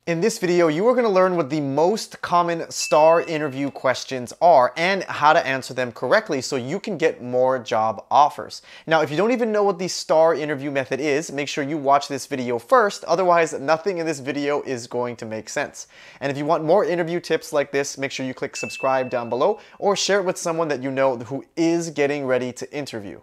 In this video, you are going to learn what the most common STAR interview questions are and how to answer them correctly so you can get more job offers. Now, if you don't even know what the STAR interview method is, make sure you watch this video first, otherwise nothing in this video is going to make sense. And if you want more interview tips like this, make sure you click subscribe down below or share it with someone that you know who is getting ready to interview.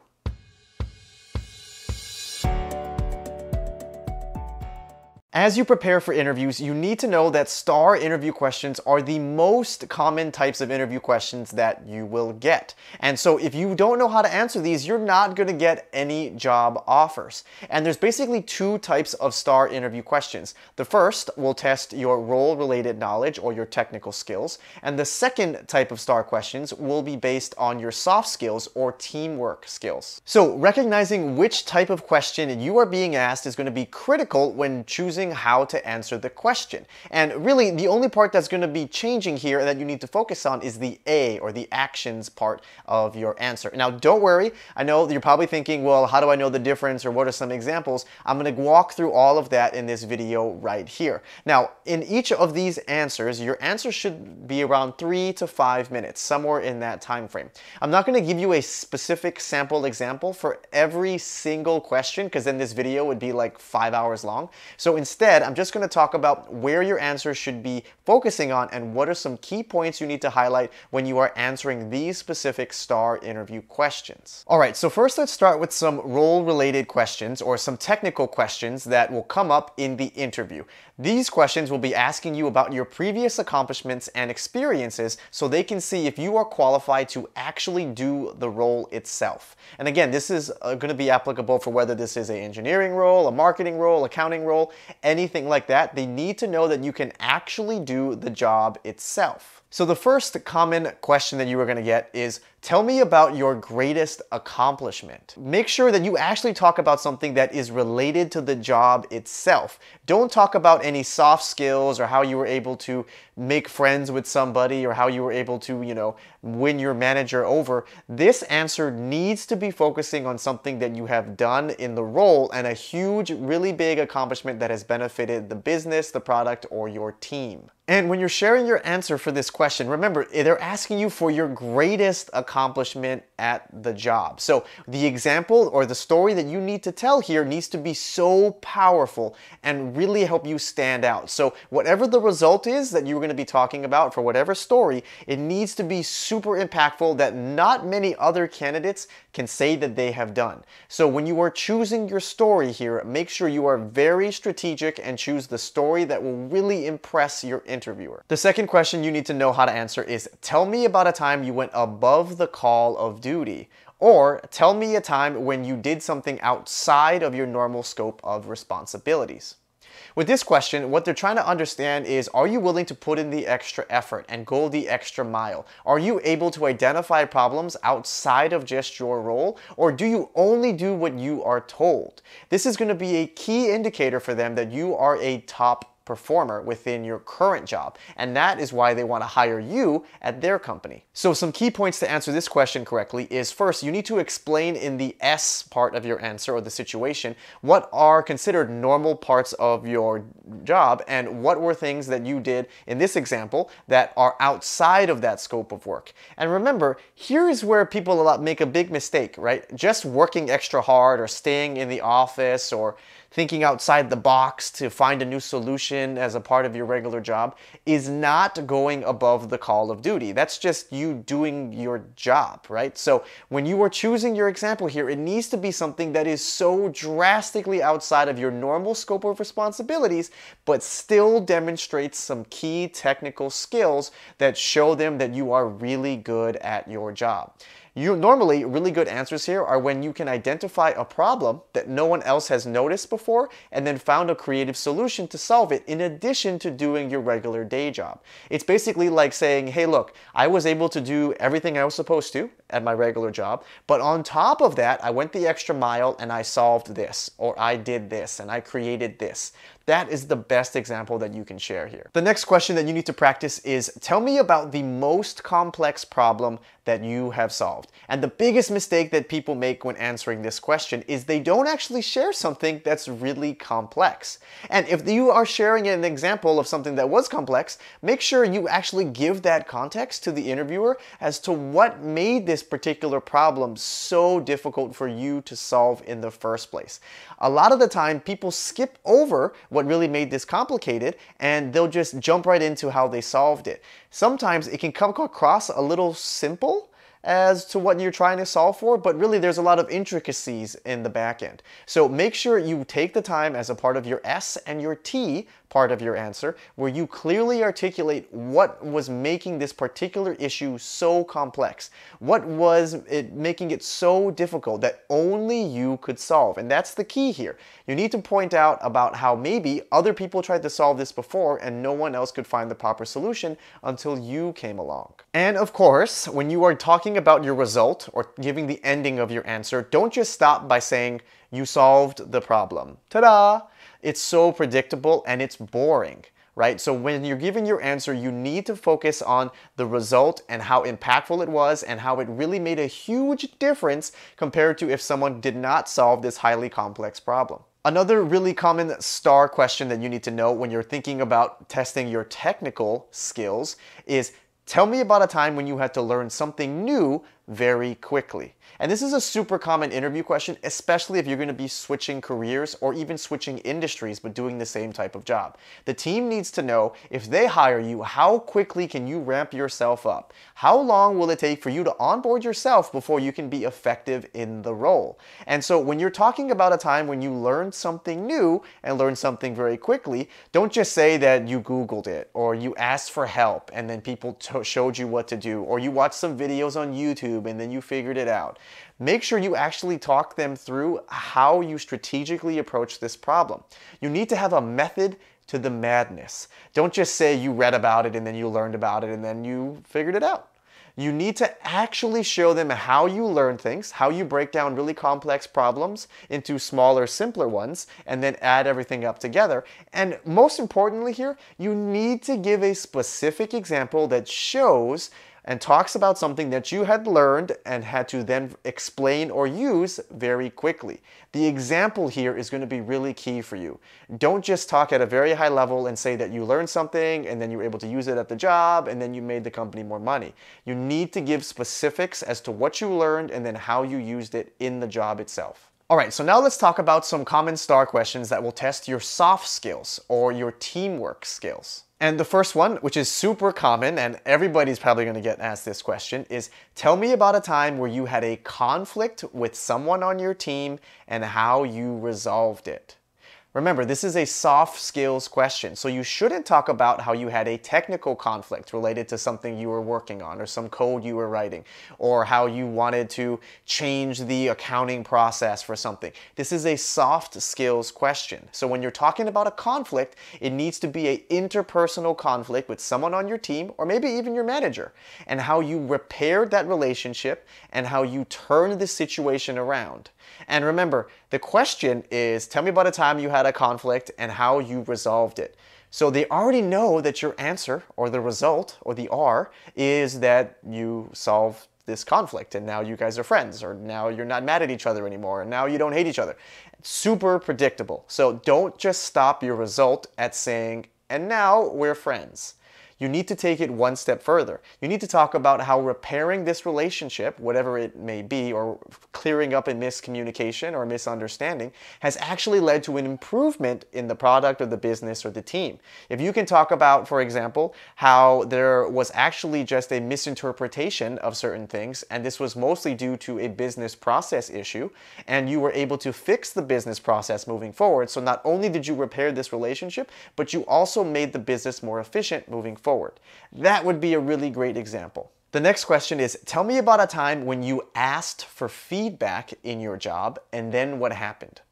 As you prepare for interviews, you need to know that STAR interview questions are the most common types of interview questions that you will get. And so if you don't know how to answer these, you're not going to get any job offers. And there's basically two types of STAR interview questions. The first will test your role-related knowledge or your technical skills. And the second type of STAR questions will be based on your soft skills or teamwork skills. So recognizing which type of question you are being asked is going to be critical when choosing how to answer the question. And really, the only part that's going to be changing here that you need to focus on is the A, or the actions part of your answer. Now, don't worry. I know you're probably thinking, well, how do I know the difference, or what are some examples? I'm going to walk through all of that in this video right here. Now, in each of these answers, your answer should be around 3 to 5 minutes, somewhere in that time frame. I'm not going to give you a specific sample example for every single question, because then this video would be like 5 hours long. So instead, I'm just going to talk about where your answers should be focusing on and what are some key points you need to highlight when you are answering these specific STAR interview questions. All right, so first let's start with some role-related questions or some technical questions that will come up in the interview. These questions will be asking you about your previous accomplishments and experiences so they can see if you are qualified to actually do the role itself. And again, this is going to be applicable for whether this is an engineering role, a marketing role, accounting role, anything like that. They need to know that you can actually do the job itself. So the first common question that you are going to get is, tell me about your greatest accomplishment. Make sure that you actually talk about something that is related to the job itself. Don't talk about any soft skills or how you were able to make friends with somebody or how you were able to, win your manager over. This answer needs to be focusing on something that you have done in the role and a huge, really big accomplishment that has benefited the business, the product, or your team. And when you're sharing your answer for this question, remember, they're asking you for your greatest accomplishment at the job. So the example or the story that you need to tell here needs to be so powerful and really help you stand out. So whatever the result is that you're going to be talking about for whatever story, it needs to be super impactful that not many other candidates can say that they have done. So when you are choosing your story here, make sure you are very strategic and choose the story that will really impress your interviewer. The second question you need to know how to answer is, tell me about a time you went above the call of duty. Or tell me a time when you did something outside of your normal scope of responsibilities. With this question, what they're trying to understand is, are you willing to put in the extra effort and go the extra mile? Are you able to identify problems outside of just your role? Or do you only do what you are told? This is going to be a key indicator for them that you are a top performer within your current job, and that is why they want to hire you at their company. So some key points to answer this question correctly is, first, you need to explain in the S part of your answer or the situation what are considered normal parts of your job and what were things that you did in this example that are outside of that scope of work. And remember, here is where people a lot make a big mistake, right? Just working extra hard or staying in the office or thinking outside the box to find a new solution as a part of your regular job is not going above the call of duty. That's just you doing your job, right? So when you are choosing your example here, it needs to be something that is so drastically outside of your normal scope of responsibilities, but still demonstrates some key technical skills that show them that you are really good at your job. Normally, really good answers here are when you can identify a problem that no one else has noticed before and then found a creative solution to solve it in addition to doing your regular day job. It's basically like saying, hey, look, I was able to do everything I was supposed to at my regular job, but on top of that, I went the extra mile and I solved this, or I did this and I created this. That is the best example that you can share here. The next question that you need to practice is, tell me about the most complex problem that you have solved. And the biggest mistake that people make when answering this question is they don't actually share something that's really complex. And if you are sharing an example of something that was complex, make sure you actually give that context to the interviewer as to what made this particular problem so difficult for you to solve in the first place. A lot of the time, people skip over what really made this complicated and they'll just jump right into how they solved it. Sometimes it can come across a little simple as to what you're trying to solve for, but really there's a lot of intricacies in the back end. So make sure you take the time as a part of your S and your T part of your answer, where you clearly articulate what was making this particular issue so complex. What was it making it so difficult that only you could solve? And that's the key here. You need to point out about how maybe other people tried to solve this before and no one else could find the proper solution until you came along. And of course, when you are talking about your result or giving the ending of your answer, don't just stop by saying you solved the problem. Ta-da! It's so predictable and it's boring, right? So when you're giving your answer, you need to focus on the result and how impactful it was and how it really made a huge difference compared to if someone did not solve this highly complex problem. Another really common STAR question that you need to know when you're thinking about testing your technical skills is, tell me about a time when you had to learn something new very quickly. And this is a super common interview question, especially if you're going to be switching careers or even switching industries but doing the same type of job. The team needs to know, if they hire you, how quickly can you ramp yourself up? How long will it take for you to onboard yourself before you can be effective in the role? And so when you're talking about a time when you learned something new and learned something very quickly, don't just say that you Googled it or you asked for help and then people showed you what to do, or you watched some videos on YouTube and then you figured it out. Make sure you actually talk them through how you strategically approach this problem. You need to have a method to the madness. Don't just say you read about it and then you learned about it and then you figured it out. You need to actually show them how you learn things, how you break down really complex problems into smaller, simpler ones, and then add everything up together. And most importantly here, you need to give a specific example that shows and talks about something that you had learned and had to then explain or use very quickly. The example here is going to be really key for you. Don't just talk at a very high level and say that you learned something and then you were able to use it at the job and then you made the company more money. You need to give specifics as to what you learned and then how you used it in the job itself. All right, so now let's talk about some common STAR questions that will test your soft skills or your teamwork skills. And the first one, which is super common, and everybody's probably going to get asked this question, is tell me about a time where you had a conflict with someone on your team and how you resolved it. Remember, this is a soft skills question, so you shouldn't talk about how you had a technical conflict related to something you were working on or some code you were writing, or how you wanted to change the accounting process for something. This is a soft skills question. So when you're talking about a conflict, it needs to be an interpersonal conflict with someone on your team or maybe even your manager, and how you repaired that relationship and how you turned the situation around. And remember, the question is, tell me about a time you had a conflict and how you resolved it. So they already know that your answer or the result or the R is that you solved this conflict and now you guys are friends, or now you're not mad at each other anymore and now you don't hate each other. It's super predictable. So don't just stop your result at saying, and now we're friends. You need to take it one step further. You need to talk about how repairing this relationship, whatever it may be, or clearing up a miscommunication or misunderstanding, has actually led to an improvement in the product or the business or the team. If you can talk about, for example, how there was actually just a misinterpretation of certain things, and this was mostly due to a business process issue, and you were able to fix the business process moving forward, so not only did you repair this relationship, but you also made the business more efficient moving forward. That would be a really great example. The next question is, tell me about a time when you asked for feedback in your job and then what happened.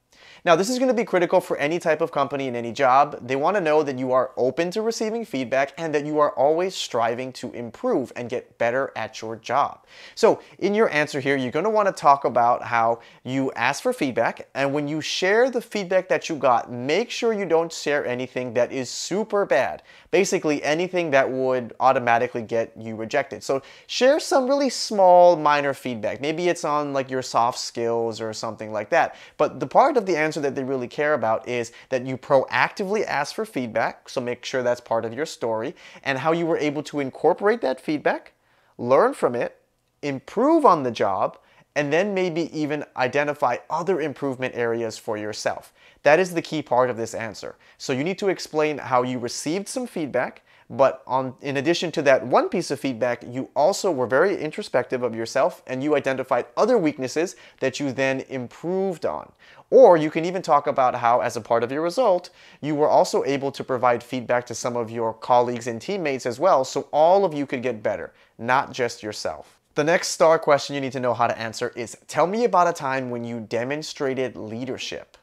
Now, this is going to be critical for any type of company in any job. They want to know that you are open to receiving feedback and that you are always striving to improve and get better at your job. So in your answer here, you're going to want to talk about how you ask for feedback, and when you share the feedback that you got, make sure you don't share anything that is super bad. Basically, anything that would automatically get you rejected. So share some really small, minor feedback. Maybe it's on like your soft skills or something like that. But the part of the answer that they really care about is that you proactively ask for feedback. So make sure that's part of your story, and how you were able to incorporate that feedback, learn from it, improve on the job, and then maybe even identify other improvement areas for yourself. That is the key part of this answer. So you need to explain how you received some feedback, but in addition to that one piece of feedback, you also were very introspective of yourself and you identified other weaknesses that you then improved on. Or you can even talk about how, as a part of your result, you were also able to provide feedback to some of your colleagues and teammates as well, so all of you could get better, not just yourself. The next star question you need to know how to answer is, tell me about a time when you demonstrated leadership.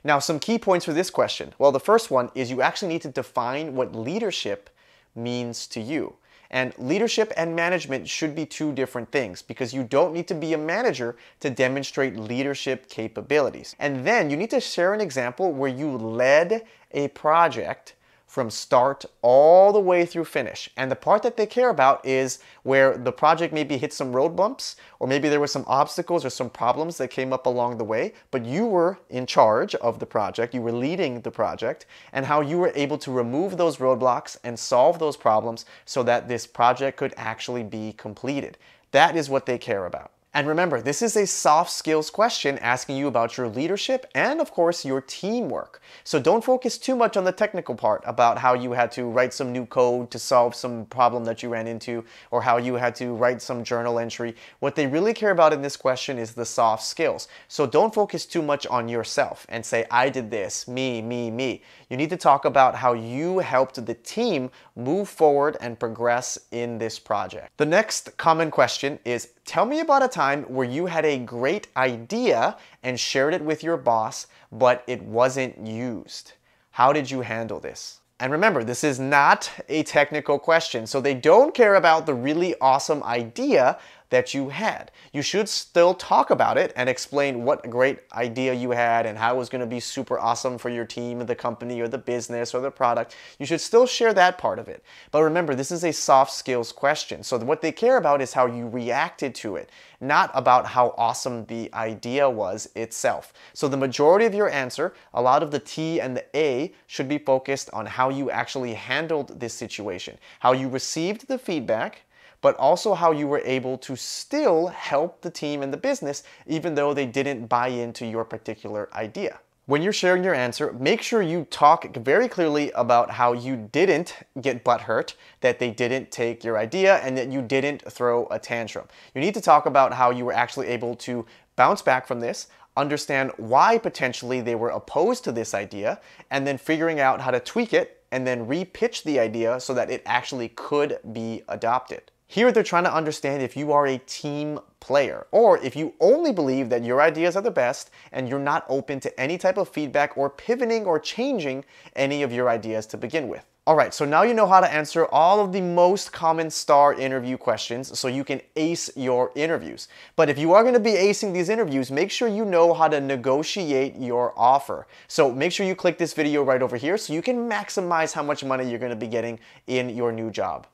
Now, some key points for this question. Well, the first one is you actually need to define what leadership means to you. And leadership and management should be two different things, because you don't need to be a manager to demonstrate leadership capabilities. And then you need to share an example where you led a project from start all the way through finish. And the part that they care about is where the project maybe hit some road bumps, or maybe there were some obstacles or some problems that came up along the way, but you were in charge of the project, you were leading the project, and how you were able to remove those roadblocks and solve those problems so that this project could actually be completed. That is what they care about. And remember, this is a soft skills question asking you about your leadership and, of course, your teamwork. So don't focus too much on the technical part about how you had to write some new code to solve some problem that you ran into, or how you had to write some journal entry. What they really care about in this question is the soft skills. So don't focus too much on yourself and say, I did this, me, me, me. You need to talk about how you helped the team move forward and progress in this project. The next common question is, tell me about a time where you had a great idea and shared it with your boss, but it wasn't used. How did you handle this? And remember, this is not a technical question, so they don't care about the really awesome idea that you had. You should still talk about it and explain what a great idea you had and how it was going to be super awesome for your team or the company or the business or the product. You should still share that part of it. But remember, this is a soft skills question. So what they care about is how you reacted to it, not about how awesome the idea was itself. So the majority of your answer, a lot of the T and the A, should be focused on how you actually handled this situation, how you received the feedback, but also how you were able to still help the team and the business even though they didn't buy into your particular idea. When you're sharing your answer, make sure you talk very clearly about how you didn't get butthurt, that they didn't take your idea, and that you didn't throw a tantrum. You need to talk about how you were actually able to bounce back from this, understand why potentially they were opposed to this idea, and then figuring out how to tweak it and then re-pitch the idea so that it actually could be adopted. Here they're trying to understand if you are a team player, or if you only believe that your ideas are the best and you're not open to any type of feedback or pivoting or changing any of your ideas to begin with. Alright, so now you know how to answer all of the most common STAR interview questions so you can ace your interviews. But if you are going to be acing these interviews, make sure you know how to negotiate your offer. So make sure you click this video right over here so you can maximize how much money you're going to be getting in your new job.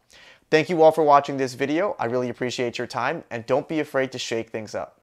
Thank you all for watching this video. I really appreciate your time, and don't be afraid to shake things up.